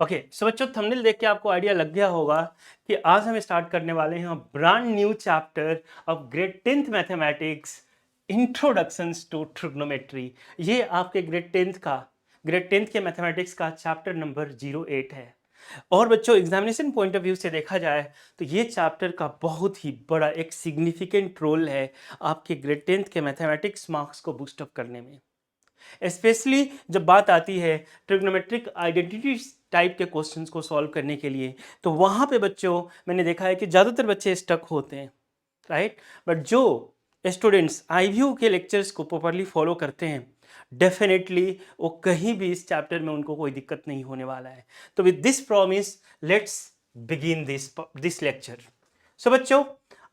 Okay so बच्चों, thumbnail देख के आपको आइडिया लग गया होगा कि आज हम स्टार्ट करने वाले हैं brand new chapter of grade 10th mathematics, introductions to trigonometry. ये आपके ग्रेड 10th के मैथमेटिक्स का चैप्टर नंबर 08 है। और बच्चों, एग्जामिनेशन पॉइंट ऑफ व्यू से देखा जाए तो ये चैप्टर का बहुत ही बड़ा एक सिग्निफिकेंट रोल है आपके ग्रेड 10th के मैथमेटिक्स मार्क्स को बूस्ट अप करने में। स्पेशली जब बात आती है ट्रिग्नोमेट्रिक आइडेंटिटी टाइप के क्वेश्चंस को सॉल्व करने के लिए, तो वहाँ पे बच्चों मैंने देखा है कि ज़्यादातर बच्चे स्टक होते हैं, राइट। बट जो स्टूडेंट्स आईवीयू के लेक्चर्स को प्रॉपरली फॉलो करते हैं, डेफिनेटली वो कहीं भी इस चैप्टर में उनको कोई दिक्कत नहीं होने वाला है। तो with this promise let's begin this lecture. So बच्चों,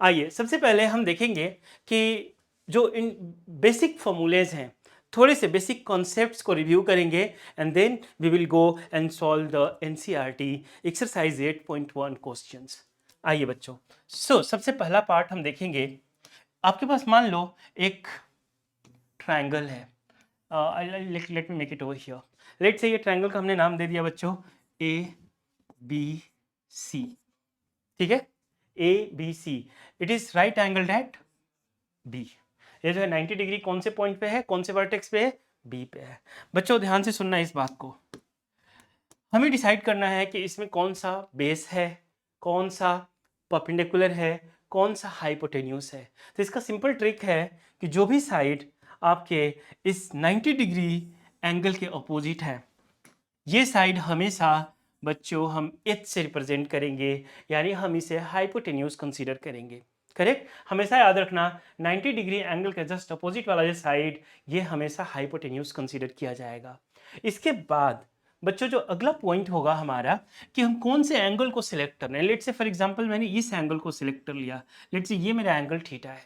आइए सबसे पहले हम देखेंगे कि जो इन बेसिक फॉर्मूलेज हैं, थोड़े से बेसिक कॉन्सेप्ट्स को रिव्यू करेंगे and then we will go and solve the NCERT exercise 8.1 questions. आइए बच्चों, सबसे पहला पार्ट हम देखेंगे। आपके पास मान लो एक ट्रायंगल है। Let me make it over here. Let's say ये ट्रायंगल का हमने नाम दे दिया बच्चों ए बी सी। ठीक है, A B C. It is right angled at B. ये जो है 90 डिग्री कौन से पॉइंट पे है, कौन से वर्टेक्स पे है, बी पे है। बच्चों ध्यान से सुनना इस बात को। हमें डिसाइड करना है कि इसमें कौन सा बेस है, कौन सा परपेंडिकुलर है, कौन सा हाइपोटेन्यूस है। तो इसका सिंपल ट्रिक है कि जो भी साइड आपके इस 90 डिग्री एंगल के अपोजिट है, ये साइड हमेशा बच्चों हम एच से रिप्रेजेंट करेंगे, यानी हम इसे हाइपोटेन्यूस कंसीडर करेंगे। करेक्ट, हमेशा याद रखना 90 डिग्री एंगल के जस्ट अपोजिट वाला जो साइड, ये हमेशा हाइपोटेन्यूस कंसीडर किया जाएगा। इसके बाद बच्चों जो अगला पॉइंट होगा हमारा कि हम कौन से एंगल को सिलेक्ट करना है। लेट्स से फॉर एग्जांपल मैंने इस एंगल को सिलेक्ट कर लिया। लेट्स से ये मेरा एंगल थीटा है,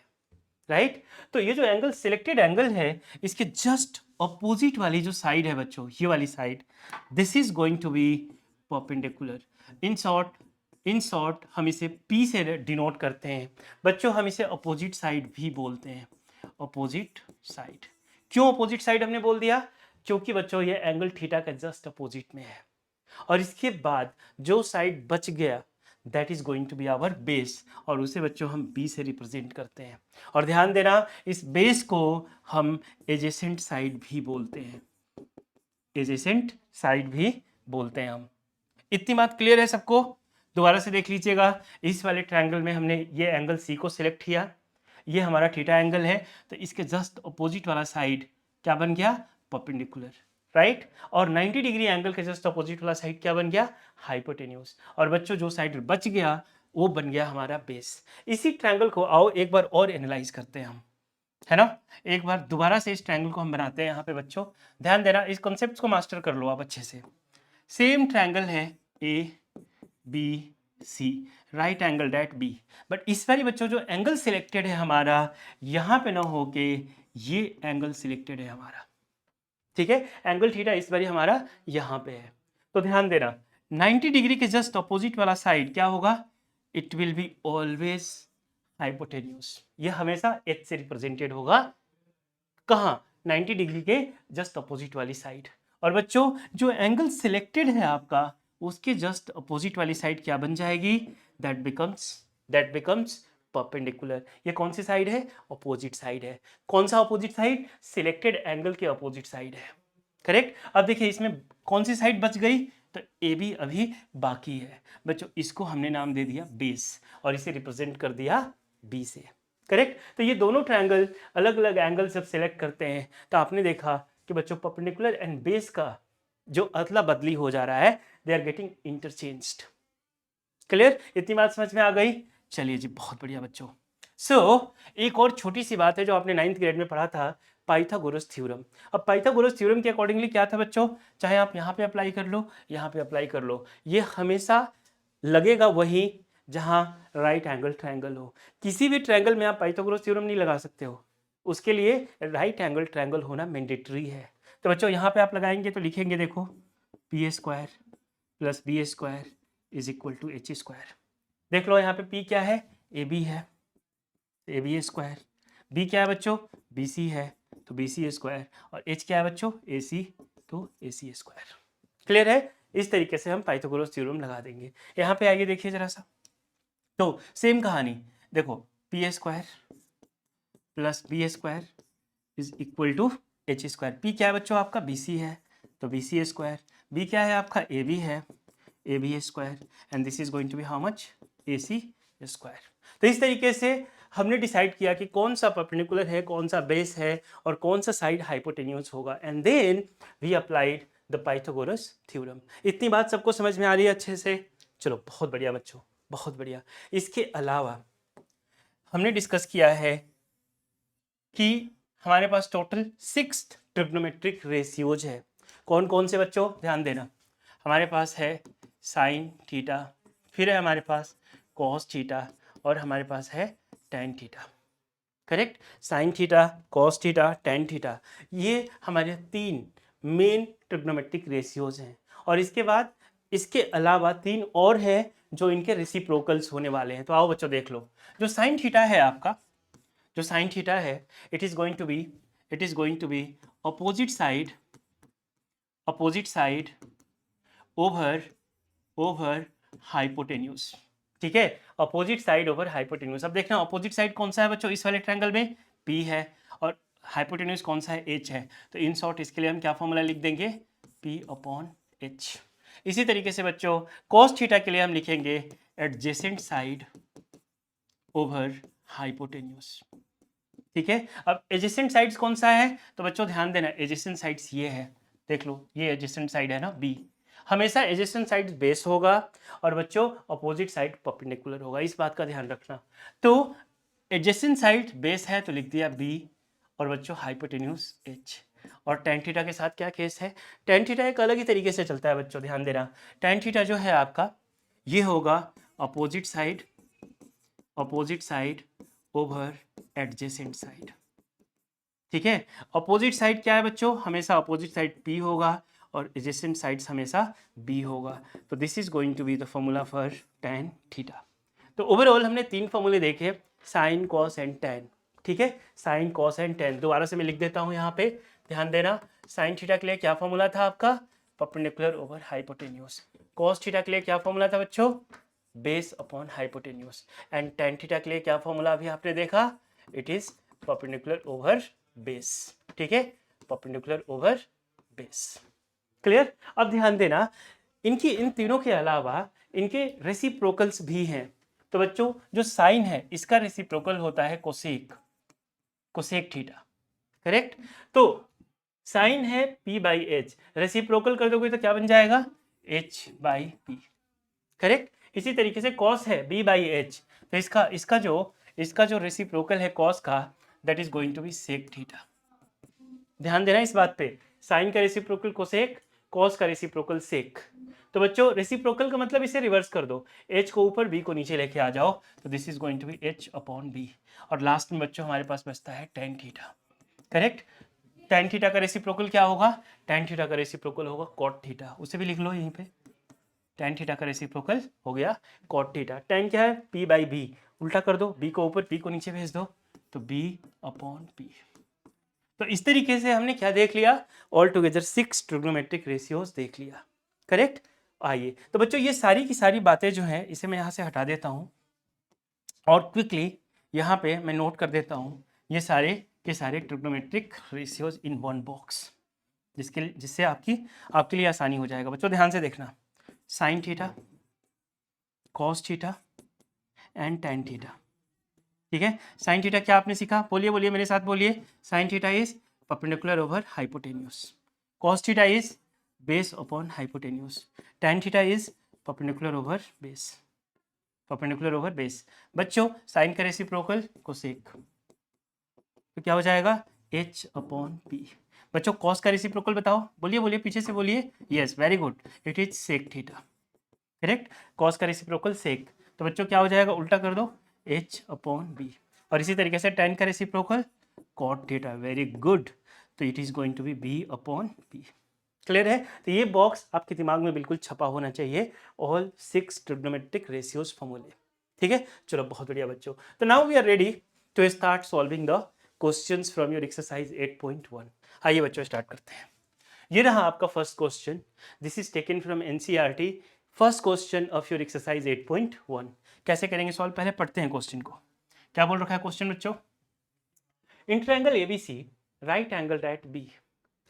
राइट। तो ये जो एंगल सिलेक्टेड एंगल है, इसके जस्ट अपोजिट वाली जो साइड है बच्चों, ये वाली side, this is going to be perpendicular. In short हम इसे P से डिनोट करते हैं। बच्चों हम इसे अपोजिट साइड भी बोलते हैं, अपोजिट साइड। क्यों अपोजिट साइड हमने बोल दिया? क्योंकि बच्चों ये एंगल थीटा का जस्ट अपोजिट में है। और इसके बाद जो साइड बच गया, that is going to be our base, और उसे बच्चों हम बी से रिप्रेजेंट करते हैं। और ध्यान देना, इस बेस को हम एजेसेंट साइड भी बोलते हैं, एजेसेंट साइड भी बोलते हैं हम। इतनी बात क्लियर है सबको? दोबारा से देख लीजिएगा। इस वाले ट्रायंगल में हमने ये एंगल सी को सिलेक्ट किया, ये हमारा थीटा एंगल है, तो इसके जस्ट अपोजिट वाला साइड क्या बन गया? Perpendicular, right. और 90 डिग्री एंगल के जस्ट अपोजिट वाला साइड क्या बन गया? हाइपोटेन्यूस। और बच्चों जो साइड बच गया वो बन गया हमारा बेस। इसी ट्रायंगल को आओ एक बार और एनालाइज करते हैं हम, है ना। एक बार दोबारा से इस ट्रायंगल को हम बनाते हैं यहाँ पे बच्चों। ध्यान देना, इस कॉन्सेप्ट को मास्टर कर लो आप अच्छे से। सेम ट्रायंगल है A B C, right angle at B. But इस बारी बच्चों जो एंगल सिलेक्टेड है हमारा, यहाँ पे ना होके ये एंगल सिलेक्टेड है हमारा। ठीक है, एंगल थीटा इस बारी हमारा यहाँ पे है। तो ध्यान देना, 90 डिग्री के जस्ट अपोजिट वाला साइड क्या होगा? It will be always hypotenuse. ये हमेशा एच से रिप्रेजेंटेड होगा। कहाँ? 90 डिग्री के जस्ट अपोजिट वाली साइड। और बच्चों जो एंगल सिलेक्टेड है आपका, उसके जस्ट अपोजिट वाली साइड क्या बन जाएगी? That becomes perpendicular. ये कौन सी साइड है? अपोजिट साइड है। कौन सा अपोजिट साइड? सिलेक्टेड एंगल के अपोजिट साइड है। करेक्ट। अब देखिए इसमें कौन सी साइड बच गई? तो ए बी अभी बाकी है बच्चों। इसको हमने नाम दे दिया बेस, और इसे रिप्रेजेंट कर दिया बी से। करेक्ट। तो ये दोनों ट्रायंगल अलग अलग एंगल जब सेलेक्ट करते हैं, तो आपने देखा कि बच्चों परपेंडिकुलर एंड बेस का जो अदला बदली हो जा रहा है, they are getting interchanged. Clear? इतनी बात समझ में आ गई? चलिए जी, बहुत बढ़िया बच्चों। एक और छोटी सी बात है जो आपने 9th ग्रेड में पढ़ा था, पाइथागोरस थ्योरम। अब पाइथागोरस थ्योरम के अकॉर्डिंगली क्या था बच्चों? चाहे आप यहाँ पे अप्लाई कर लो, यहाँ पे अप्लाई कर लो, ये हमेशा लगेगा वही जहाँ राइट एंगल ट्रायंगल हो। किसी भी ट्रायंगल में आप पाइथागोरस थ्योरम नहीं लगा सकते हो, उसके लिए राइट एंगल ट्रायंगल होना मैंडेटरी है। तो बच्चों यहाँ पे आप लगाएंगे तो लिखेंगे, देखो P square plus B square is equal to H square. देख लो यहाँ पे पी क्या है? ए बी है, ए बी स्क्वायर। बी क्या है बच्चों? बी सी है, तो बी सी स्क्वायर। और एच क्या है बच्चों? ए सी, तो ए सी स्क्वायर। क्लियर है? इस तरीके से हम पाइथागोरस थ्योरम लगा देंगे। यहाँ पे आइए देखिए जरा सा, तो सेम कहानी देखो, P A square plus B A square is equal to H square. P क्या है बच्चों आपका, बी सी है, तो बी सी स्क्वायर। बी क्या है आपका, ए बी है, A B square, and this is going to be how much, A C square. तो इस तरीके से हमने डिसाइड किया कि कौन सा परपेंडिकुलर है, कौन सा बेस है, और कौन सा साइड हाइपोटेन्यूज होगा, and then we applied the Pythagoras theorem. इतनी बात सबको समझ में आ रही है अच्छे से? चलो बहुत बढ़िया बच्चों, बहुत बढ़िया। इसके अलावा हमने डिस्कस किया है कि हमारे पास टोटल 6 ट्रिग्नोमेट्रिक रेशियोज है। कौन कौन से बच्चों, ध्यान देना। हमारे पास है साइन थीटा, फिर है हमारे पास कॉस थीटा, और हमारे पास है tan theta. Correct, sine theta, cos theta, tan theta, ये हमारे 3 मेन ट्रिग्नोमेट्रिक रेशियोज हैं। और इसके बाद इसके अलावा 3 और हैं जो इनके रेसिप्रोकल्स होने वाले हैं। तो आओ बच्चों देख लो। जो साइन थीटा है आपका, जो साइन थीटा है, it is going to be opposite side over hypotenuse. ठीक है, अपोजिट साइड ओवर हाइपोटेन्यूज। अब देखना अपोजिट साइड कौन सा है बच्चों, इस वाले ट्रायंगल में P है, और हाइपोटेन्यूज कौन सा है, H है। तो इन शॉर्ट इसके लिए हम क्या फॉर्मूला लिख देंगे, P/H। इसी तरीके से बच्चों cos थीटा के लिए हम लिखेंगे एडजेसेंट साइड ओवर हाइपोटेन्यूज। ठीक है, अब एडजेसेंट साइड्स कौन सा है, तो बच्चों ध्यान देना, एडजेसेंट साइड्स ये है, देख लो ये एडजेसेंट साइड है ना, B। हमेशा एडजेसेंट साइड बेस होगा, और बच्चों अपोजिट साइड परपेंडिकुलर होगा, इस बात का ध्यान रखना। तो एडजेसेंट साइड बेस है तो लिख दिया B, और बच्चों हाइपोटेन्यूज H। और टेन थीटा के साथ क्या केस है, टेन थीटा एक अलग ही तरीके से चलता है बच्चों, ध्यान देना। टेन थीटा जो है आपका ये होगा opposite side over adjacent side. ठीक है, अपोजिट साइड क्या है बच्चों, हमेशा अपोजिट साइड P होगा, और एडजेसेंट साइड्स हमेशा B होगा। तो this is going to be the formula for tan theta. तो ओवरऑल हमने 3 फॉर्मूले देखे, साइन कॉस एंड टेन। ठीक है, साइन कॉस एंड टेन दोबारा से मैं लिख देता हूं यहाँ पे, ध्यान देना। साइन थीटा के लिए क्या फॉर्मूला था आपका, perpendicular over hypotenuse. Cos theta के लिए क्या फॉर्मूला था बच्चों, base upon hypotenuse. And tan theta के लिए क्या फॉर्मूला अभी आपने देखा, it is perpendicular over base. ठीक है, परपेंडिकुलर ओवर बेस। क्लियर? अब ध्यान देना, इनकी इन तीनों के अलावा इनके रेसिप्रोकल्स भी हैं। तो बच्चों जो साइन है इसका रेसिप्रोकल होता है कोसेक थीटा। करेक्ट, तो साइन है P/H, रेसिप्रोकल कर दोगे तो क्या बन जाएगा, H/P। करेक्ट, इसी तरीके से कॉस है B/H, तो इसका जो रेसिप्रोकल है कॉस का, that is going to be sec theta. ध्यान देना इस बात पे, साइन का रेसिप्रोकल कोसेक, कॉस का रेसिप्रोकल सेक। तो बच्चों रेसिप्रोकल का मतलब इसे रिवर्स कर दो, H को ऊपर B को नीचे लेके आ जाओ, तो this is going to be H/B। और लास्ट में बच्चों हमारे पास बचता है tan theta. Correct, tan theta का रेसिप्रोकल क्या होगा, टेन थीटा का रेसिप्रोकल होगा कॉट थीटा, उसे भी लिख लो यहीं पे। टेन थीटा का रेसिप्रोकल हो गया कॉट थीटा। टेन क्या है, P/B, उल्टा कर दो, B को ऊपर P को नीचे भेज दो, तो B/P। तो इस तरीके से हमने क्या देख लिया, ऑल टुगेदर 6 ट्रिग्नोमेट्रिक रेशियोज देख लिया। करेक्ट, आइए तो बच्चों ये सारी की सारी बातें जो हैं इसे मैं यहाँ से हटा देता हूँ, और क्विकली यहाँ पे मैं नोट कर देता हूँ ये सारे के सारे trigonometric ratios in one box, जिससे आपके लिए आसानी हो जाएगा। बच्चों ध्यान से देखना, sine theta, cos theta and tan theta. ठीक है, साइन थीटा क्या आपने सीखा, बोलिए मेरे साथ बोलिए, sine theta is perpendicular over hypotenuse, cos theta is base upon hypotenuse, tan theta is perpendicular over base. बच्चों साइन का रेसिप्रोकल कोसेक, तो क्या हो जाएगा H/P। बच्चों कॉस का रेसिप्रोकल बताओ, बोलिए पीछे से बोलिए, yes very good, it is sec theta. Correct, cos का रेसिप्रोकल सेक, तो बच्चों क्या हो जाएगा, उल्टा कर दो, H/B। और इसी तरीके से टेन का reciprocal cot theta, very good, तो it is going to be B/P। Clear है? तो ये बॉक्स आपके दिमाग में बिल्कुल छपा होना चाहिए, ऑल 6 ट्रिग्नोमेट्रिक रेशियोज फॉर्मूले। ठीक है, चलो बहुत बढ़िया बच्चों। तो now we are ready to start solving the questions from your exercise 8.1। आइए बच्चों स्टार्ट करते हैं। ये रहा आपका first question. This is taken from NCERT, first question of your exercise 8.1। कैसे करेंगे सॉल्व, पहले पढ़ते हैं क्वेश्चन को। क्या बोल रखा है क्वेश्चन बच्चों? In triangle ABC right angle at B.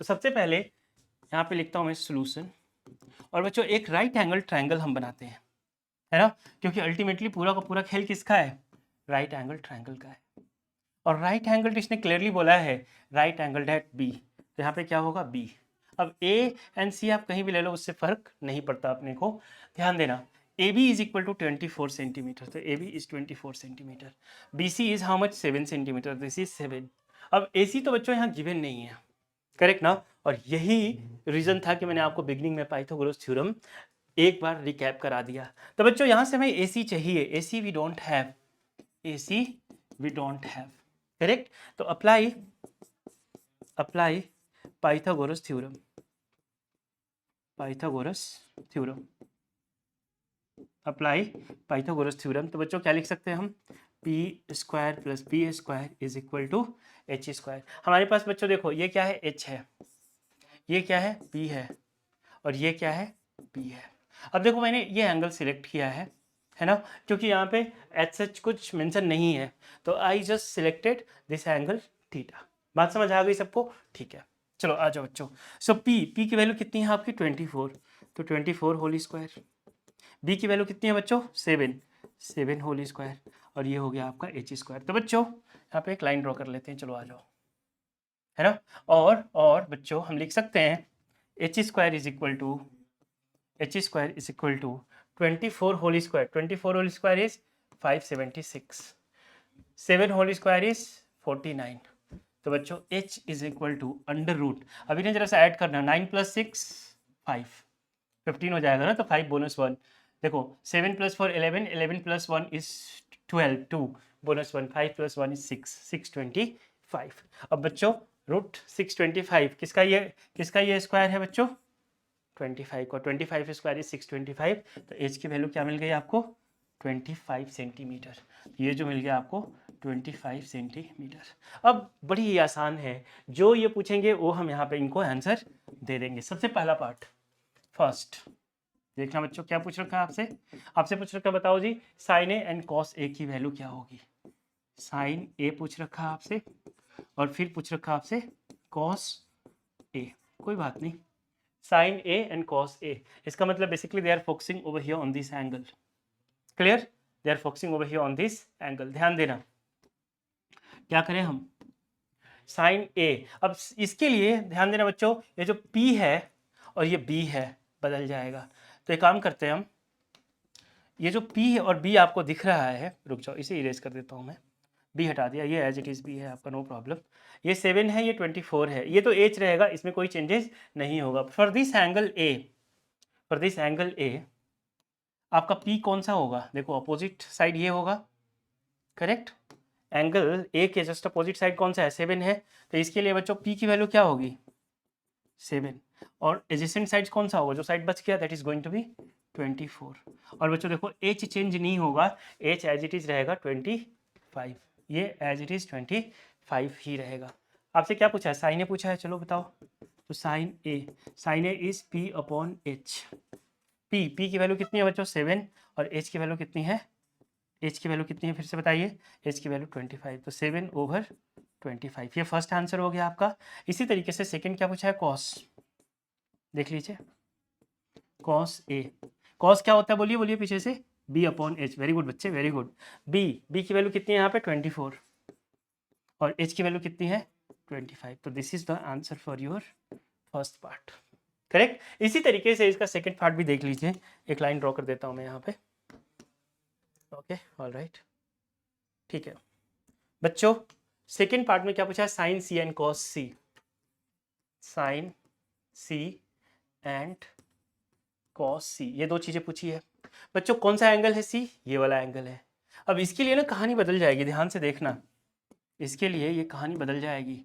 तो सबसे पहले यहाँ पे लिखता हूँ मैं सोल्यूशन। और बच्चों एक राइट एंगल ट्रायंगल हम बनाते हैं, है ना, क्योंकि अल्टीमेटली पूरा का पूरा खेल किसका है? राइट एंगल ट्रायंगल का है। और राइट एंगल इसने क्लियरली बोला है राइट एंगल एट बी, तो यहाँ पे क्या होगा? बी। अब ए एंड सी आप कहीं भी ले लो, उससे फर्क नहीं पड़ता अपने को। ध्यान देना, A B is equal to 24 centimetre, तो A B is 24 centimetre. B C is how much? 7 centimetre, this is 7। अब ए सी तो बच्चों यहाँ गिवन नहीं है, करेक्ट ना? और यही रीजन था कि मैंने आपको बिगनिंग में पाइथागोरस थ्योरम एक बार रिकैप करा दिया। तो बच्चों यहाँ से हमें ए सी चाहिए, A C we don't have, A C we don't have, correct? तो apply Pythagoras theorem, Pythagoras theorem, apply Pythagoras theorem. तो बच्चों क्या लिख सकते हैं हम? P square plus B square is equal to H square. हमारे पास बच्चों देखो ये क्या है? एच है, ये क्या है? पी है, और ये क्या है? पी है। अब देखो मैंने ये एंगल सिलेक्ट किया है ना, क्योंकि यहाँ पे एच सच कुछ मेंशन नहीं है, तो I just selected this angle theta. बात समझ आ गई सबको? ठीक है, चलो आ जाओ बच्चों। सो पी की वैल्यू कितनी है आपकी? 24, तो 24 होल स्क्वायर। बी की वैल्यू कितनी है बच्चों? 7 होल स्क्वायर, और ये हो गया आपका एच स्क्वायर। तो बच्चों यहाँ पे एक लाइन ड्रॉ कर लेते हैं, चलो आ जाओ, है ना। और बच्चों हम लिख सकते हैं H square is equal to 24 whole square, 24 whole square is 576, 7 whole square is 49। तो बच्चों h is equal to under root, अभी ना जरा सा ऐड करना, 9 + 6 5, 15 हो जाएगा ना, तो 5 बोनस 1। देखो 7 + 4 11, 11 + 1 इज 12, 2 बोनस 1, 5 + 1 इज 6, 625। अब बच्चों रूट 625 किसका ये स्क्वायर है बच्चों? 25 का, 25 स्क्वायर इज 625। तो एच की वैल्यू क्या मिल गई आपको? 25 सेंटीमीटर। ये जो मिल गया आपको 25 सेंटीमीटर। अब बड़ी ही आसान है, जो ये पूछेंगे वो हम यहाँ पे इनको आंसर दे देंगे। सबसे पहला पार्ट फर्स्ट देखना बच्चों, क्या पूछ रखा है आपसे पूछ रखा है, बताओ जी sign A and cos A की वैल्यू क्या होगी? साइन ए पूछ रखा है आपसे, और फिर पूछ रखा है आपसे कॉस ए। कोई बात नहीं, sin A and cos A, इसका मतलब basically they are focusing over here on this angle, clear? They are focusing over here on this angle। ध्यान देना, क्या करें हम? sin A। अब इसके लिए ध्यान देना बच्चों, ये जो P है और ये B है बदल जाएगा। तो एक काम करते हैं हम, ये जो P है और B आपको दिख रहा है, रुक जाओ इसे इरेज कर देता हूँ मैं, B हटा दिया, ये एज इट इज़ B है आपका, नो प्रॉब्लम। ये 7 है, ये 24 है, ये तो H रहेगा, इसमें कोई चेंजेस नहीं होगा। फॉर दिस एंगल A आपका P कौन सा होगा? देखो अपोजिट साइड ये होगा, करेक्ट? एंगल A के जस्ट अपोजिट साइड कौन सा है? 7 है, तो इसके लिए बच्चों P की वैल्यू क्या होगी? 7। और एडजेसेंट साइड कौन सा होगा? जो साइड बच गया that is going to be 24। और बच्चों देखो H चेंज नहीं होगा, H एज इट इज रहेगा 25, ये एज इट इज 25 ही रहेगा। आपसे क्या पूछा है? साइन ए पूछा है, चलो बताओ। तो sine A is P upon H। P की वैल्यू कितनी है बच्चों? 7, और H की वैल्यू कितनी है? H की वैल्यू कितनी है फिर से बताइए? H की वैल्यू 25, तो 7/25, ये फर्स्ट आंसर हो गया आपका। इसी तरीके से सेकंड क्या पूछा है? कॉस, देख लीजिए, कॉस ए। कॉस क्या होता है? बोलिए पीछे से। B upon H, very good बच्चे, वेरी गुड। B की वैल्यू कितनी है यहाँ पे? 24, और H की वैल्यू कितनी है? 25। तो this is the answer for your first part, correct? इसी तरीके से इसका सेकंड पार्ट भी देख लीजिए, एक लाइन ड्रॉ कर देता हूँ मैं यहाँ पे, ओके, ऑल राइट, ठीक है बच्चों। सेकंड पार्ट में क्या पूछा है? Sine C and cos C, sine C and cos C, ये दो चीजें पूछी है बच्चों। कौन सा एंगल है? सी, ये वाला एंगल है। अब इसके लिए ना कहानी बदल जाएगी, ध्यान से देखना, इसके लिए ये कहानी बदल जाएगी,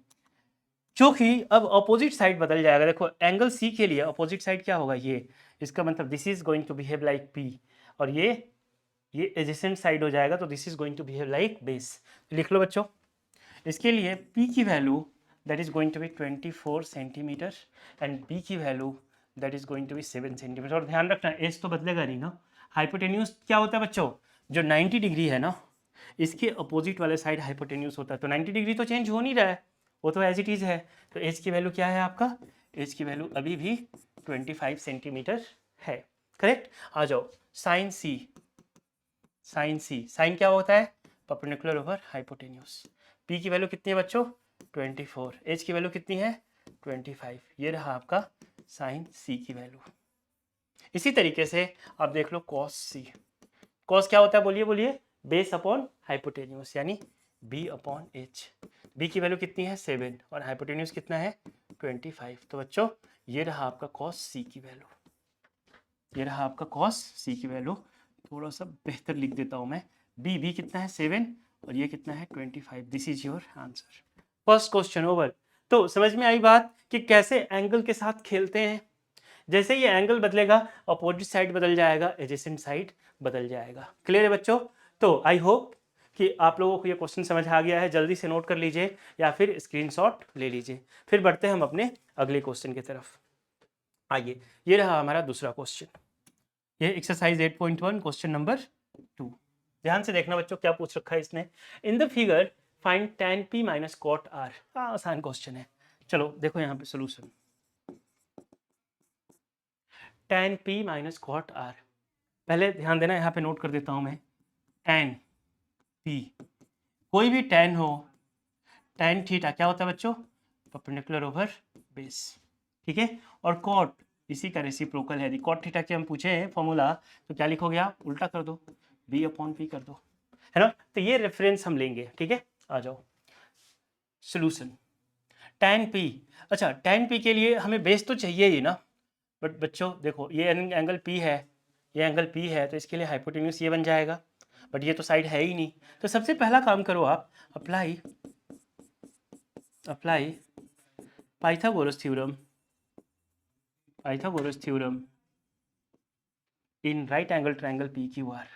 क्योंकि अब अपोजिट साइड बदल जाएगा। देखो एंगल सी के लिए अपोजिट साइड क्या होगा? ये, इसका मतलब this is going to behave like P, और ये एडजेसेंट साइड हो जाएगा, तो this is going to behave like base. लिख लो बच्चों, इसके लिए P की value that is going to be 24 centimetre and B की value that is going to be 7 centimetre. और ध्यान रखना एज तो बदलेगा नहीं ना। हाइपोटेन्यूज क्या होता है बच्चों, जो 90 डिग्री है ना इसके अपोजिट वाले साइड हाइपोटेन्यूज होता है। तो 90 डिग्री तो चेंज हो नहीं रहा है, वो तो एज इट इज है। तो एज की वैल्यू क्या है आपका, एज की वैल्यू अभी भी 25 सेंटीमीटर है। करेक्ट। आ जाओ साइन सी। साइन सी, साइन क्या होता है, परपेंडिकुलर ओवर हाइपोटेन्यूज। पी की वैल्यू कितनी है बच्चों 24, एच की वैल्यू कितनी है 25। ये रहा आपका साइन सी की वैल्यू। इसी तरीके से आप देख लो कॉस सी। कॉस क्या होता है बोलिए बोलिए, बेस अपॉन हाइपोटेन्यूज यानी बी अपॉन एच। बी की वैल्यू कितनी है 7 और हाइपोटेन्यूज कितना है 25। तो बच्चों ये रहा आपका कॉस सी की वैल्यू, ये रहा आपका कॉस सी की वैल्यू। थोड़ा सा बेहतर लिख देता हूं मैं, बी कितना है 7 और ये कितना है 25। This is your answer. First question over. तो समझ में आई बात कि कैसे एंगल के साथ खेलते हैं। जैसे ये एंगल बदलेगा अपोजिट साइड बदल जाएगा, एडजेसेंट साइड बदल जाएगा। क्लियर है बच्चों। तो आई होप कि आप लोगों को ये क्वेश्चन समझ आ गया है। जल्दी से नोट कर लीजिए या फिर स्क्रीनशॉट ले लीजिए। फिर बढ़ते हैं हम अपने अगले क्वेश्चन की तरफ। आइए, ये रहा हमारा दूसरा क्वेश्चन, ये एक्सरसाइज 8.1 क्वेश्चन नंबर 2। ध्यान से देखना बच्चों क्या पूछ रखा है इसने। In the figure find tan p minus cot r। हाँ आसान क्वेश्चन है। चलो देखो यहाँ पे solution. tan p minus cot r, पहले ध्यान देना यहाँ पे नोट कर देता हूँ मैं। tan p, कोई भी tan हो, tan थीटा क्या होता है बच्चों परपेंडिकुलर ओवर बेस। ठीक है। और कॉट इसी का रेसिप्रोकल है। कॉट थीटा के हम पूछे हैं फॉर्मूला, तो क्या लिखोगे आप, उल्टा कर दो, b अपॉन p कर दो, है ना। तो ये रेफरेंस हम लेंगे। ठीक है, आ जाओ सोल्यूशन। tan p, अच्छा tan p के लिए हमें बेस तो चाहिए ही ना। बट बच्चों देखो ये एंगल p है, ये एंगल p है, तो इसके लिए हाइपोटेन्यूज ये बन जाएगा। बट ये तो साइड है ही नहीं। तो सबसे पहला काम करो आप, apply Pythagoras theorem, Pythagoras theorem in right angle triangle P Q R,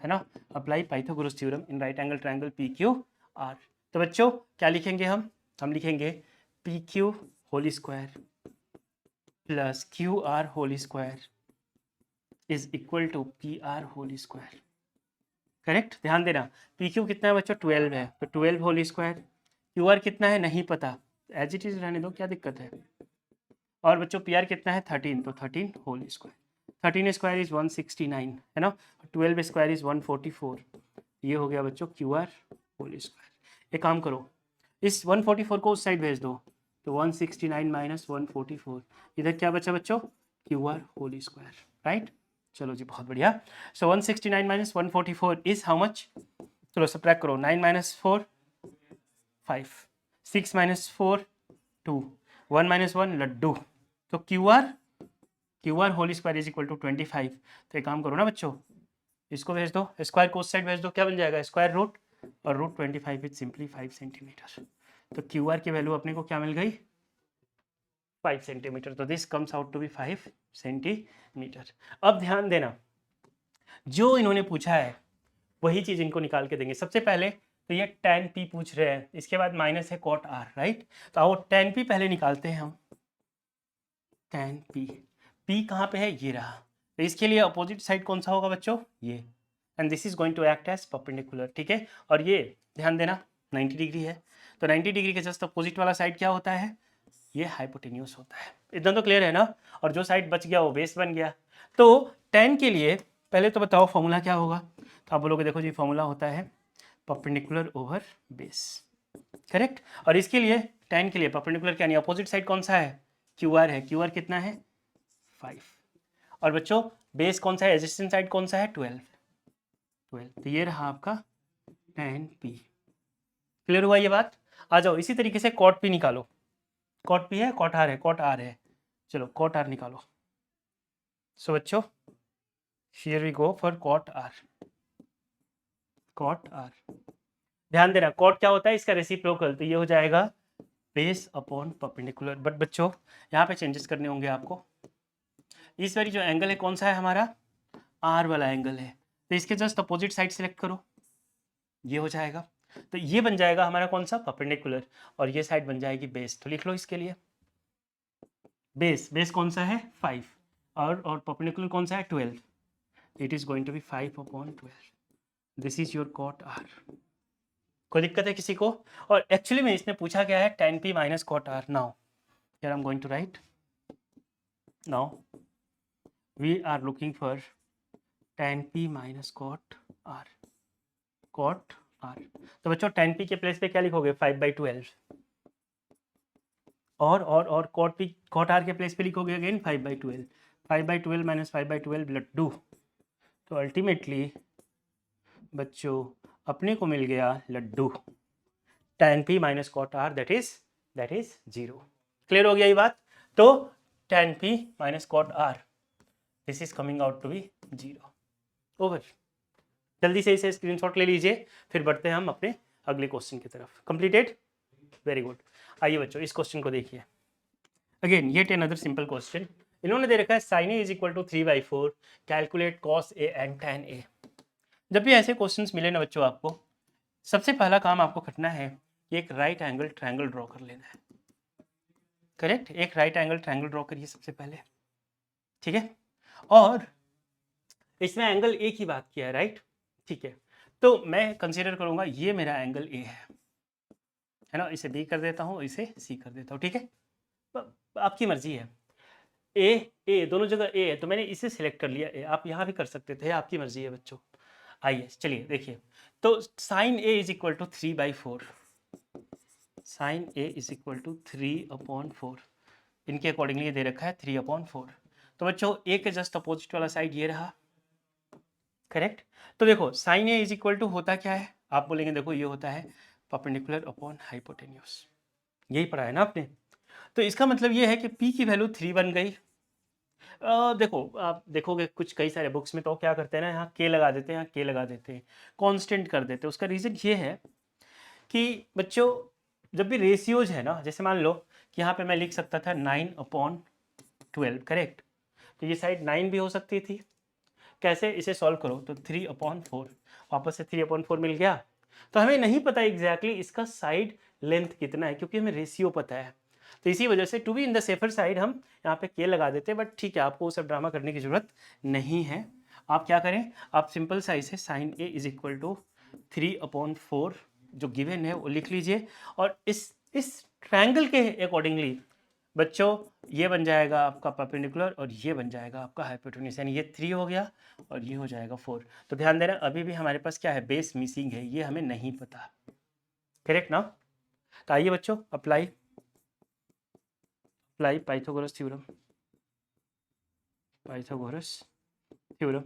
है ना। Apply Pythagoras theorem in right angle triangle P Q R. तो बच्चों क्या लिखेंगे हम लिखेंगे P Q whole square plus Q R whole square is equal to P R whole square. Correct. ध्यान देना पी क्यू कितना है बच्चों 12 है, तो 12 होल स्क्वायर। क्यू आर कितना है नहीं पता, एज इट इज रहने दो, क्या दिक्कत है। और बच्चों पी आर कितना है 13, तो 13 होल स्क्वायर। 13 स्क्वायर इज 169, है ना। 12 स्क्वायर इज 144। ये हो गया बच्चों क्यू आर होल स्क्वायर। एक काम करो, इस 144 को उस साइड भेज दो, तो 169 माइनस 144, इधर क्या बचा बच्चों Q R whole square. Right, चलो जी बहुत बढ़िया। So 169 minus 144 is how much, चलो सब्ट्रैक्ट करो, 9 माइनस 4 5, 6 माइनस 4 2, 1 माइनस 1 लड्डू। तो Q R whole square is equal to 25। तो एक काम करो ना बच्चों, इसको भेज दो, स्क्वायर को उस साइड भेज दो, क्या बन जाएगा स्क्वायर रूट, और रूट 25 इज सिंपली 5 सेंटीमीटर। तो क्यू आर की वैल्यू अपने को क्या मिल गई 5 सेंटीमीटर। तो this comes out to be 5 centimetre. अब ध्यान देना, जो इन्होंने पूछा है वही चीज इनको निकाल के देंगे। सबसे पहले तो ये tan p पूछ रहे हैं, इसके बाद माइनस है cot r, राइट। तो आओ tan p पहले निकालते हैं हम। tan p कहाँ पे है, ये रहा। तो इसके लिए अपोजिट साइड कौन सा होगा बच्चों, ये। And this is going to act as perpendicular. ठीक है, और ये ध्यान देना 90 डिग्री है, तो 90 डिग्री के जस्ट अपोजिट वाला साइड क्या होता है, ये हाइपोटेन्यूज होता है। इतना तो क्लियर है ना। और जो साइड बच गया वो बेस बन गया। तो tan के लिए पहले तो बताओ फॉर्मूला क्या होगा। तो आप बोलोगे देखो जी फॉर्मूला होता है परपेंडिकुलर ओवर बेस। करेक्ट। और इसके लिए tan के लिए परपेंडिकुलर यानी अपोजिट साइड कौन सा है, क्यू आर है। क्यू आर कितना है 5। और बच्चों बेस कौन सा है, एडजेसेंट साइड कौन सा है 12। तो ये रहा आपका tan p। क्लियर हुआ ये बात। आ जाओ इसी तरीके से cot p निकालो। cot p है cot r है, cot r है, चलो cot r निकालो। सो बच्चों here we go for cot r। cot r, ध्यान देना cot क्या होता है, इसका रेसिप्रोकल, तो ये हो जाएगा बेस अपॉन परपेंडिकुलर। बट बच्चों यहाँ पे चेंजेस करने होंगे आपको। इस वाली जो एंगल है कौन सा है हमारा, आर वाला एंगल है, तो इसके जस्ट अपोजिट साइड सेलेक्ट करो, ये हो जाएगा। तो ये बन जाएगा हमारा कौन सा, परपेंडिकुलर, और ये साइड बन जाएगी बेस। तो लिख लो इसके लिए, बेस कौन सा है 5, और परपेंडिकुलर कौन सा है 12, it is going to be 5/12। This is your cot R. कोई दिक्कत है किसी को? और एक्चुअली में इसने पूछा क्या है, tan p minus cot R. Now here I am going to write, now we are looking for tan p minus cot R, cot R. तो बच्चों tan p के प्लेस पे क्या लिखोगे, 5/12, और कॉट आर के प्लेस पे लिखोगे अगेन 5/12, 5/12 माइनस 5/12 लड्डू। तो अल्टीमेटली बच्चों अपने को मिल गया लड्डू, tan p minus cot R that is 0। Clear हो गया ये बात? तो tan p minus cot R this is coming out to be 0। Over. जल्दी से इसे स्क्रीनशॉट ले लीजिए, फिर बढ़ते हैं हम अपने अगले क्वेश्चन की तरफ। Completed, very good. आइए बच्चों इस क्वेश्चन को देखिए। Again yet another simple question. इन्होंने दे रखा है sin a is equal to 3/4, calculate cos a and tan a। जब भी ऐसे क्वेश्चंस मिले ना बच्चों, आपको सबसे पहला काम आपको करना है कि एक राइट एंगल ट्रायंगल ड्रॉ कर लेना है। करेक्ट, एक राइट एंगल ट्रायंगल ड्रॉ करिए सबसे पहले, ठीक है। और इसमें एंगल ए की बात किया है, राइट, ठीक है। तो मैं कंसीडर करूंगा ये मेरा एंगल ए है ना, इसे बी कर देता हूँ, इसे सी कर देता हूँ, ठीक है। आपकी मर्जी है, ए दोनों जगह ए है तो मैंने इसे सिलेक्ट कर लिया ए, आप यहाँ भी कर सकते थे, आपकी मर्जी है बच्चों। आइए चलिए देखिए, तो sine A is equal to 3/4, sine A is equal to 3/4, इनके अकॉर्डिंगली ये दे रखा है 3/4। तो बच्चों ए के जस्ट अपोजिट वाला साइड ये रहा, करेक्ट। तो देखो sine A is equal to होता क्या है, आप बोलेंगे देखो ये होता है परपेंडिकुलर अपॉन हाइपोटेन्यूस, यही पढ़ा है ना आपने। तो इसका मतलब ये है कि P की वैल्यू 3 बन गई। देखो आप देखोगे कुछ कई सारे बुक्स में तो क्या करते हैं ना, यहाँ के लगा देते हैं, यहाँ के लगा देते हैं, कांस्टेंट कर देते हैं। उसका रीज़न ये है कि बच्चों जब भी रेशियोज है ना, जैसे मान लो कि यहाँ पे मैं लिख सकता था 9/12, करेक्ट। तो ये साइड 9 भी हो सकती थी। कैसे, इसे सॉल्व करो तो 3/4, वापस से 3/4 मिल गया। तो हमें नहीं पता एग्जैक्टली इसका साइड लेंथ कितना है, क्योंकि हमें रेशियो पता है। तो इसी वजह से to be in the safer side हम यहाँ पे के लगा देते हैं। बट ठीक है, आपको वो सब ड्रामा करने की जरूरत नहीं है। आप क्या करें, आप सिंपल सा इसे sine A is equal to 3/4 जो गिवन है वो लिख लीजिए, और इस ट्रायंगल के अकॉर्डिंगली बच्चों ये बन जाएगा आपका परपेंडिकुलर और ये बन जाएगा आपका हाइपोटेन्यूस, यानी ये 3 हो गया और ये हो जाएगा 4। तो ध्यान देना अभी भी हमारे पास क्या है, बेस मिसिंग है, ये हमें नहीं पता, करेक्ट ना। तो आइए बच्चों apply Pythagoras theorem, Pythagoras theorem,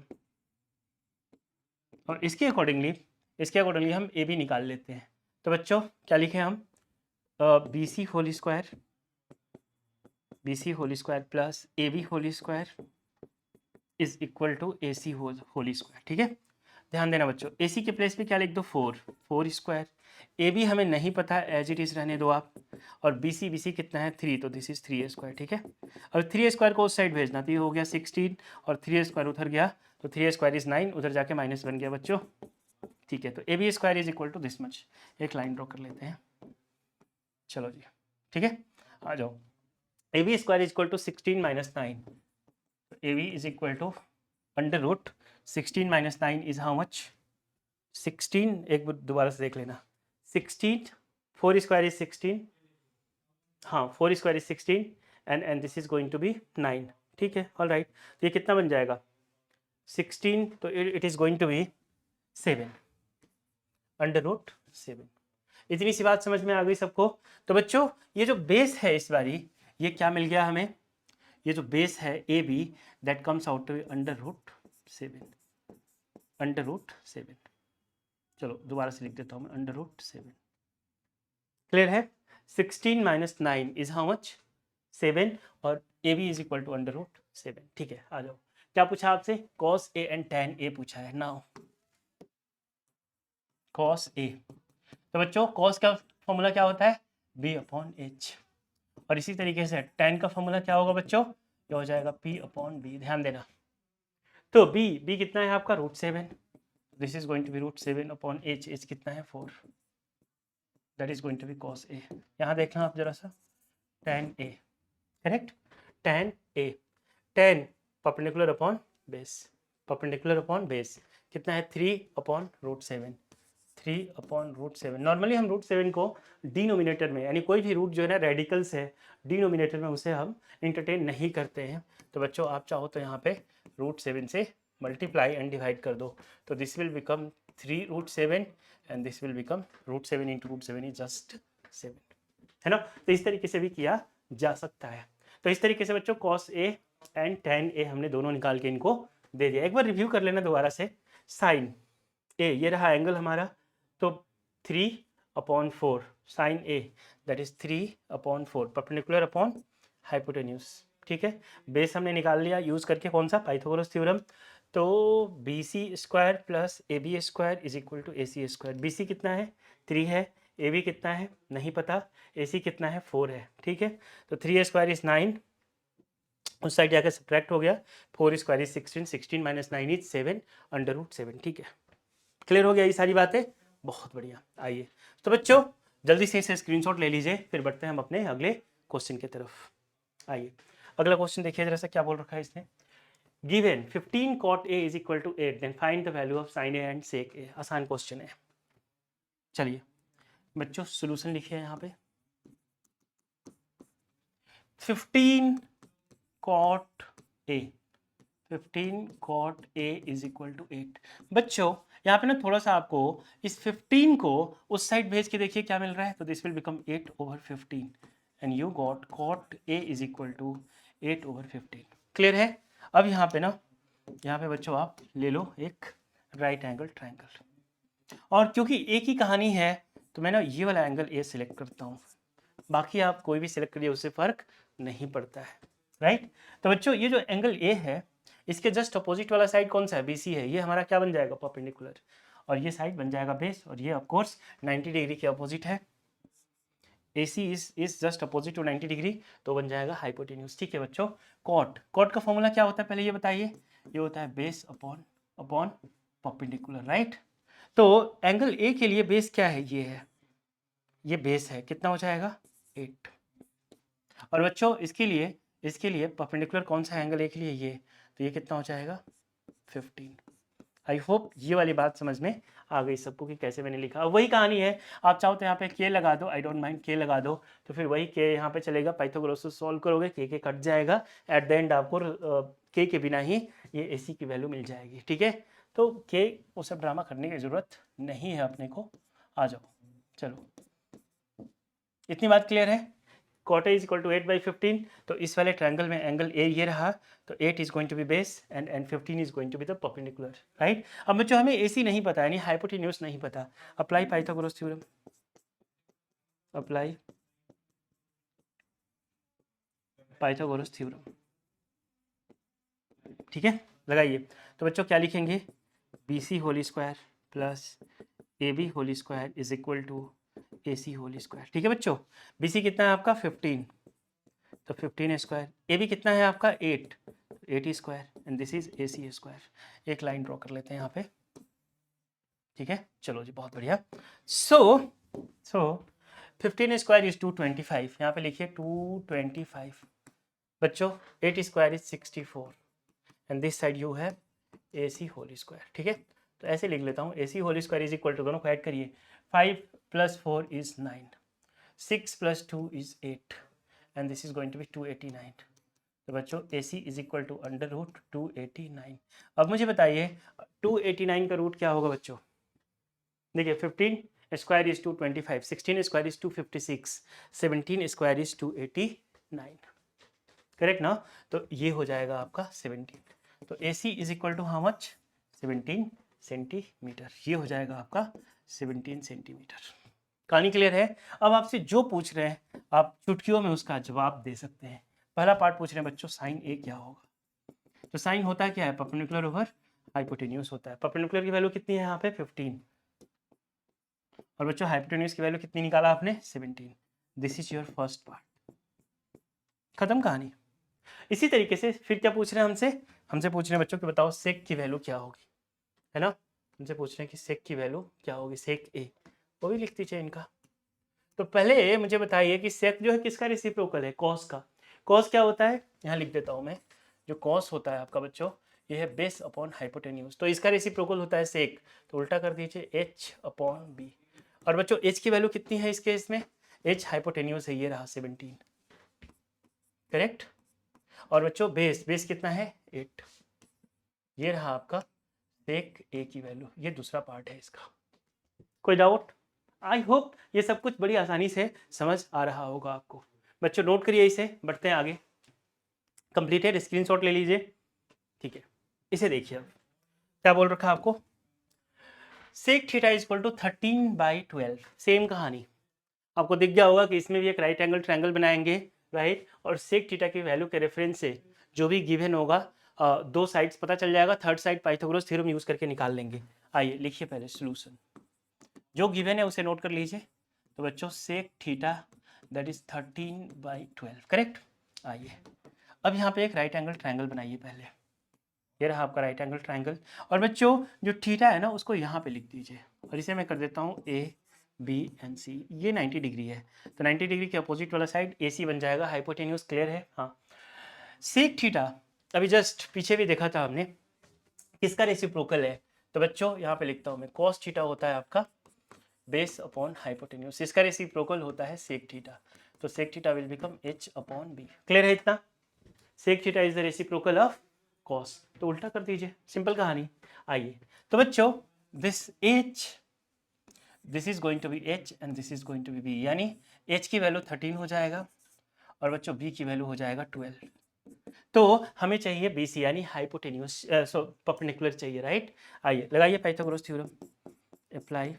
और इसके अकॉर्डिंगली हम ए बी निकाल लेते हैं। तो बच्चों क्या लिखें हम, B C whole square plus A B whole square is equal to A C whole square, ठीक है। ध्यान देना बच्चों, ए सी के प्लेस पे क्या लिख दो 4 स्क्वायर, ए बी हमें नहीं पता एज इट इज रहने दो आप, और बी सी कितना है 3, तो दिस इज 3 स्क्वायर, ठीक है। और 3 स्क्वायर को उस साइड भेजना, तो ये हो गया 16, और 3 स्क्वायर उधर गया तो 3 स्क्वायर इज 9, उधर जाके माइनस बन गया बच्चों, ठीक है। तो A B square is equal to this much, एक लाइन ड्रॉ कर लेते हैं, चलो जी, ठीक है। आ जाओ, A B square is equal to 16 minus 9, A B is equal to under root 16 minus 9 is how much 16, एक बार दोबारा से देख लेना, 16, 4 स्क्वायर इज 16, हाँ 4 square is 16 and this is going to be 9, ठीक है, ऑल राइट। तो ये कितना बन जाएगा 16, तो it is going to be 7 under root 7। इतनी सी बात समझ में आ गई सबको। तो बच्चों ये जो बेस है इस बारी, ये क्या मिल गया हमें, ये जो बेस है A B that comes out to under root 7, under root 7। चलो दोबारा से लिख देता हूँ मैं, अंडर रूट 7, क्लियर है। 16 माइनस 9 इज हाउ मच 7, और A B is equal to under root 7, ठीक है। आ जाओ, क्या पूछा आपसे, cos A and tan A पूछा है। नाउ कॉस ए, तो बच्चों कॉस का फॉर्मूला क्या होता है, b/h, और इसी तरीके से टैन का फॉर्मूला क्या होगा बच्चों, ये हो जाएगा p/b। ध्यान देना, तो b कितना है आपका √7, this is going to be √7/h, h कितना है 4, that is going to be cos A. यहाँ देखना आप जरा सा, tan A, correct, tan A, tan perpendicular upon base, perpendicular upon base कितना है 3/√7, 3/√7। नॉर्मली हम √7 को डिनोमिनेटर में, यानी कोई भी रूट जो है ना रेडिकल्स है डिनोमिनेटर में, उसे हम इंटरटेन नहीं करते हैं। तो बच्चों आप चाहो तो यहाँ पे √7 से मल्टीप्लाई एंड डिवाइड कर दो, तो this will become 3√7 and this will become √7 into √7 is just 7, है ना। तो इस तरीके से भी किया जा सकता है। तो इस तरीके से बच्चों cos A and tan A हमने दोनों निकाल के इनको दे दिया। एक बार रिव्यू कर लेना दोबारा से। sin A, ये रहा एंगल हमारा, तो 3/4 sin A that is 3/4 perpendicular upon hypotenuse, ठीक है। बेस हमने निकाल लिया यूज करके कौन सा, पाइथागोरस थ्योरम। तो BC² plus AB² is equal to AC²। BC कितना है 3 है, AB कितना है नहीं पता, AC कितना है 4 है, ठीक है। तो 3² इज 9, उस साइड जाकर सब्ट्रैक्ट हो गया, 4² इज 16, 16 माइनस 9 इज 7/√7, ठीक है। क्लियर हो गया ये सारी बातें, बहुत बढ़िया। आइए तो बच्चों जल्दी से इसे स्क्रीनशॉट ले लीजिए, फिर बढ़ते हैं हम अपने अगले क्वेश्चन की तरफ। आइए अगला क्वेश्चन देखिए जरा सा, क्या बोल रखा है इसने। Given 15 cot A is equal to 8, then find the value of sin A and sec A। आसान क्वेश्चन है। चलिए बच्चों सोल्यूशन लिखिए यहाँ पे, 15 cot A, 15 cot A is equal to 8। बच्चों यहाँ पे ना थोड़ा सा आपको इस 15 को उस साइड भेज के देखिए क्या मिल रहा है, तो this will become 8/15 and you got cot A is equal to 8/15। Clear है। अब यहाँ पे ना, यहाँ पे बच्चों आप ले लो एक राइट एंगल ट्रायंगल, और क्योंकि एक ही कहानी है तो मैं ना ये वाला एंगल ए सिलेक्ट करता हूँ, बाकी आप कोई भी सिलेक्ट करिए उससे फर्क नहीं पड़ता है, राइट। तो बच्चों ये जो एंगल ए है इसके जस्ट अपोजिट वाला साइड कौन सा है, BC है, ये हमारा क्या बन जाएगा परपेंडिकुलर, और ये साइड बन जाएगा बेस, और ये ऑफकोर्स 90 डिग्री के अपोजिट है। AC is just opposite to 90 degree, तो बन जाएगा हाइपोटेन्यूज, ठीक है बच्चों। कॉट का फॉर्मूला क्या होता है पहले ये बताइए, ये होता है base upon upon perpendicular, right. तो एंगल ए के लिए बेस क्या है, ये है, ये बेस है, कितना हो जाएगा 8। और बच्चों इसके लिए परपेंडिकुलर कौन सा एंगल ए के लिए, ये, तो ये कितना हो जाएगा 15। आई होप ये वाली बात समझ में आ गई सबको कि कैसे मैंने लिखा। वही कहानी है, आप चाहो तो यहाँ पे के लगा दो, आई डोंट माइंड के लगा दो, तो फिर वही के यहाँ पे चलेगा, पाइथागोरस से सॉल्व करोगे के कट जाएगा, एट द एंड आपको के बिना ही ये AC की वैल्यू मिल जाएगी, ठीक है। तो के वो सब ड्रामा करने की ज़रूरत नहीं है अपने को, आ जाओ। चलो इतनी बात क्लियर है। cot A is equal to 8/15, तो इस वाले ट्रायंगल में एंगल ए ये रहा, तो 8 is going to be base and 15 is going to be the perpendicular, right. अब बच्चों हमें AC नहीं पता, यानी हाइपोटेन्यूज नहीं पता, apply Pythagoras theorem, apply Pythagoras theorem, ठीक है, लगाइए। तो बच्चों क्या लिखेंगे, BC whole square plus AB whole square is equal to AC whole square, ठीक है बच्चों। BC कितना है आपका 15, तो 15 स्क्वायर, AB कितना है आपका 8, 8 square and this is AC square. एक लाइन ड्रॉ कर लेते हैं यहाँ पे, ठीक है। चलो जी बहुत बढ़िया। सो 15 स्क्वायर इज 225, यहाँ पे लिखिए 225 बच्चों। 8 square is 64 and this side you है AC होल स्क्वायर, ठीक है। तो ऐसे लिख लेता हूँ, AC whole square is equal to, दोनों को ऐड करिए, 5 + 4 is 9, 6 + 2 is 8 and this is going to be 289। तो बच्चों AC इज इक्वल टू √289। अब मुझे बताइए 289 का रूट क्या होगा बच्चों, देखिए 15 square is 225, 16 square is 256, 17 square is 289, correct ना। तो ये हो जाएगा आपका 17, तो AC is equal to how much 17 centimetre, ये हो जाएगा आपका 17 सेंटीमीटर। कहानी क्लियर है। अब आपसे जो पूछ रहे हैं आप चुटकियों में उसका जवाब दे सकते हैं। पहला पार्ट पूछ रहे हैं बच्चों साइन ए क्या होगा, तो साइन होता है क्या है, परपेंडिकुलर ओवर हाइपोटेन्यूज होता है। परपेंडिकुलर की वैल्यू कितनी है यहाँ पे 15, और बच्चों हाइपोटेन्यूज की वैल्यू कितनी निकाला आपने 17। This is your first part, खत्म कहानी। इसी तरीके से फिर क्या पूछ रहे हैं हमसे पूछ रहे हैं बच्चों कि बताओ सेक की वैल्यू क्या होगी, है ना। हमसे पूछ रहे हैं कि सेक की वैल्यू क्या होगी, सेक ए, वो भी लिख दीजिए इनका। तो पहले मुझे बताइए कि सेक जो है किसका रेसिप्रोकल है? कॉस का। कॉस क्या होता है? यहाँ लिख देता हूँ मैं। जो कॉस होता है आपका बच्चों, ये है बेस अपॉन हाइपोटेन्यूज, तो इसका रेसिप्रोकल होता है सेक, तो उल्टा कर दीजिए एच अपॉन बी। और बच्चों एच की वैल्यू कितनी है इस केस में? एच हाइपोटेन्यूज है, ये रहा 17, करेक्ट। और बच्चों बेस, बेस कितना है? 8, ये रहा आपका सेक ए की वैल्यू, ये दूसरा पार्ट है इसका। कोई डाउट? आई होप ये सब कुछ बड़ी आसानी से समझ आ रहा होगा आपको। बच्चों नोट करिए इसे, बढ़ते हैं आगे। कंप्लीटेड, स्क्रीनशॉट ले लीजिए, ठीक है। इसे देखिए अब क्या बोल रखा है आपको, sec theta is equal to 13/12। Same कहानी आपको दिख गया होगा कि इसमें भी एक राइट एंगल ट्रायंगल बनाएंगे, राइट। और सेक थीटा की वैल्यू के रेफरेंस से जो भी गिवन होगा, दो साइड्स पता चल जाएगा, third side Pythagoras theorem use करके निकाल लेंगे। आइए लिखिए पहले सॉल्यूशन, जो गिवन है उसे नोट कर लीजिए। तो बच्चों sec theta that is 13/12, correct. आइए अब यहाँ पे एक राइट एंगल ट्रायंगल बनाइए पहले, ये रहा आपका राइट एंगल ट्रायंगल। और बच्चों जो थीटा है ना उसको यहाँ पे लिख दीजिए, और इसे मैं कर देता हूँ ए बी एंड सी। ये 90 डिग्री है, तो 90 डिग्री के अपोजिट वाला साइड ए सी बन जाएगा। हाइपोटेन्यूज क्लियर है? हाँ। सेक थीटा अभी जस्ट पीछे भी देखा था हमने, किसका रेसिप्रोकल है? तो बच्चों यहाँ पे लिखता हूँ मैं, कॉस थीटा होता है आपका बेस अपॉन हाइपोटेन्यूज, इसका रेसिप्रोकल होता है सेक थीटा, तो sec theta will become H upon B. Clear है इतना? Sec theta is the reciprocal of cos, तो उल्टा कर दीजिए, सिंपल कहानी। आइए तो बच्चों this H, this is going to be H and this is going to be B, यानी एच की वैल्यू 13 हो जाएगा और बच्चों बी की वैल्यू हो जाएगा 12। तो हमें चाहिए बी सी, यानी हाइपोटेन्यूस परपेंडिकुलर चाहिए, राइट। आइए लगाइए Pythagoras theorem, apply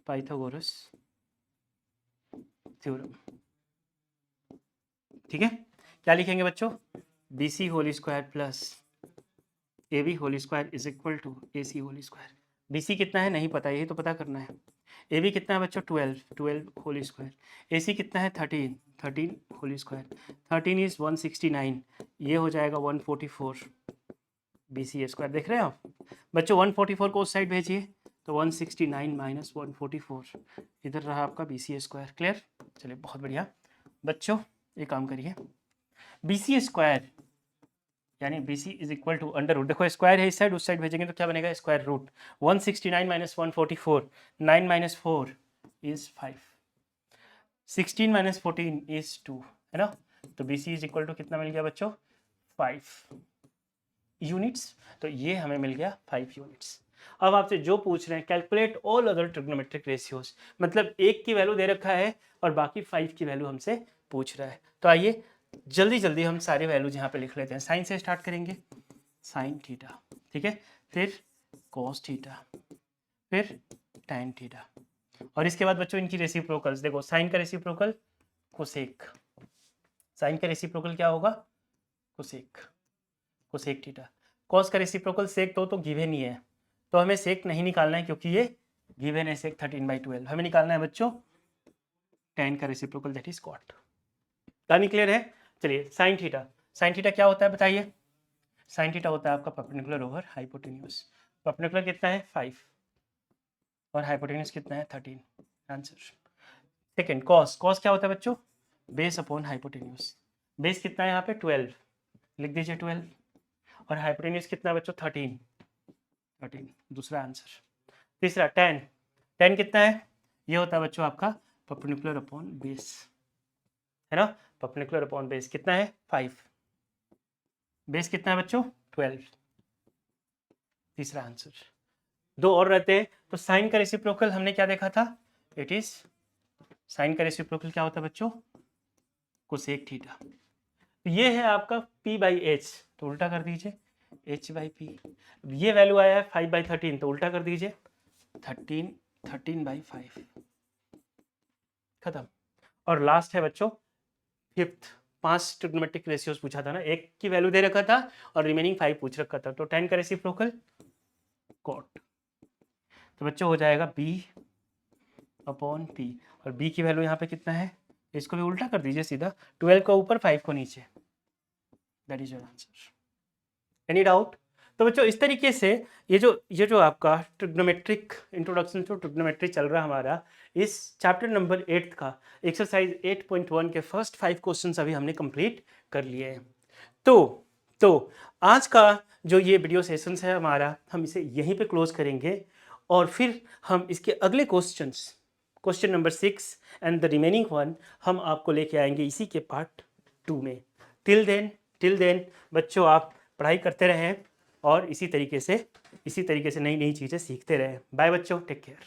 Pythagoras theorem, ठीक है। क्या लिखेंगे बच्चों? B C whole square plus A B whole square is equal to A C whole square. B C कितना है नहीं पता, यही तो पता करना है। ए बी कितना है बच्चों? 12 होल स्क्वायर। ए सी कितना है? 13 होल स्क्वायर। 13 इज 169, ये हो जाएगा 144 बी सी स्क्वायर। देख रहे हैं आप बच्चों? 144 को उस साइड भेजिए, तो 169 माइनस 144, इधर रहा आपका बी सी स्क्वायर। क्लियर? चलिए बहुत बढ़िया। बच्चों एक काम करिए, बी सी स्क्वायर यानी B C is equal to under root, देखो स्क्वायर है इस साइड, उस साइड भेजेंगे तो क्या बनेगा? Square root 169 minus 144, 9 minus 4 is 5, 16 minus 14 is 2, है ना। तो B C is equal to कितना मिल गया बच्चों? 5 यूनिट्स। तो ये हमें मिल गया 5 यूनिट्स। अब आपसे जो पूछ रहे हैं, calculate all other trigonometric ratios, मतलब एक की वैल्यू दे रखा है और बाकी 5 की वैल्यू हमसे पूछ रहा है। तो आइए जल्दी जल्दी हम सारे वैल्यूज यहाँ पे लिख लेते हैं। साइन से स्टार्ट करेंगे, साइन थीटा, ठीक है, फिर कॉस थीटा, फिर टैन थीटा, और इसके बाद बच्चों इनकी रेसिप्रोकल्स देखो। साइन का रेसिप्रोकल कोसेक, साइन का रेसिप्रोकल क्या होगा? Cosec, cosec theta. कॉस का रेसिप्रोकल सेक तो गिवन ही है, तो हमें सेक नहीं निकालना है क्योंकि ये गिवन है सेक 13/12। हमें निकालना है बच्चों टैन का रेसिप्रोकल, दैट इज कॉट। कहानी क्लियर है? चलिए साइन थीटा, साइन थीटा क्या होता है बताइए? साइन थीटा होता है आपका परपेंडिकुलर ओवर हाइपोटेन्यूज। परपेंडिकुलर कितना है? 5 और हाइपोटेन्यूज कितना है? 13, आंसर। सेकेंड कॉस, कॉस क्या होता है बच्चों? Base upon hypotenuse. बेस कितना है यहाँ पे? 12, लिख दीजिए 12, और हाइपोटेन्यूज कितना है बच्चों? 13, दूसरा आंसर। तीसरा टैन, टैन कितना है? ये होता है बच्चों आपका परपेंडिकुलर अपॉन बेस, है ना। परपेंडिकुलर अपॉन बेस कितना है? 5, बेस कितना है बच्चों? 12, तीसरा आंसर। दो और रहते हैं। तो साइन का रेसिप्रोकल हमने क्या देखा था? इट इज, साइन का रेसिप्रोकल क्या होता है बच्चों? Cosec theta. ये है आपका p/h, तो उल्टा कर दीजिए h/p। ये वैल्यू आया है 5/13, तो उल्टा कर दीजिए 13/5, खत्म। और लास्ट है बच्चों फिफ्थ, 5 ट्रिग्नोमेट्रिक रेशियोज पूछा था ना, एक की वैल्यू दे रखा था और रिमेनिंग 5 पूछ रखा था, तो tan का रेसिप्रोकल कॉट। तो बच्चों हो जाएगा b अपॉन p, और b की वैल्यू यहाँ पे कितना है? इसको भी उल्टा कर दीजिए सीधा, 12 को ऊपर 5 को नीचे, that is your answer. Any doubt? तो बच्चों इस तरीके से ये जो आपका ट्रिग्नोमेट्रिक इंट्रोडक्शन टू ट्रिग्नोमेट्री चल रहा है हमारा, इस चैप्टर नंबर 8 का एक्सरसाइज 8.1 के फर्स्ट 5 क्वेश्चंस अभी हमने कंप्लीट कर लिए हैं। तो आज का जो ये वीडियो सेशंस है हमारा, हम इसे यहीं पे क्लोज करेंगे और फिर हम इसके अगले question number 6 and the remaining one हम आपको लेके आएंगे इसी के पार्ट 2 में। टिल देन बच्चों आप पढ़ाई करते रहें और इसी तरीके से नई नई चीज़ें सीखते रहें। बाय बच्चों, टेक केयर।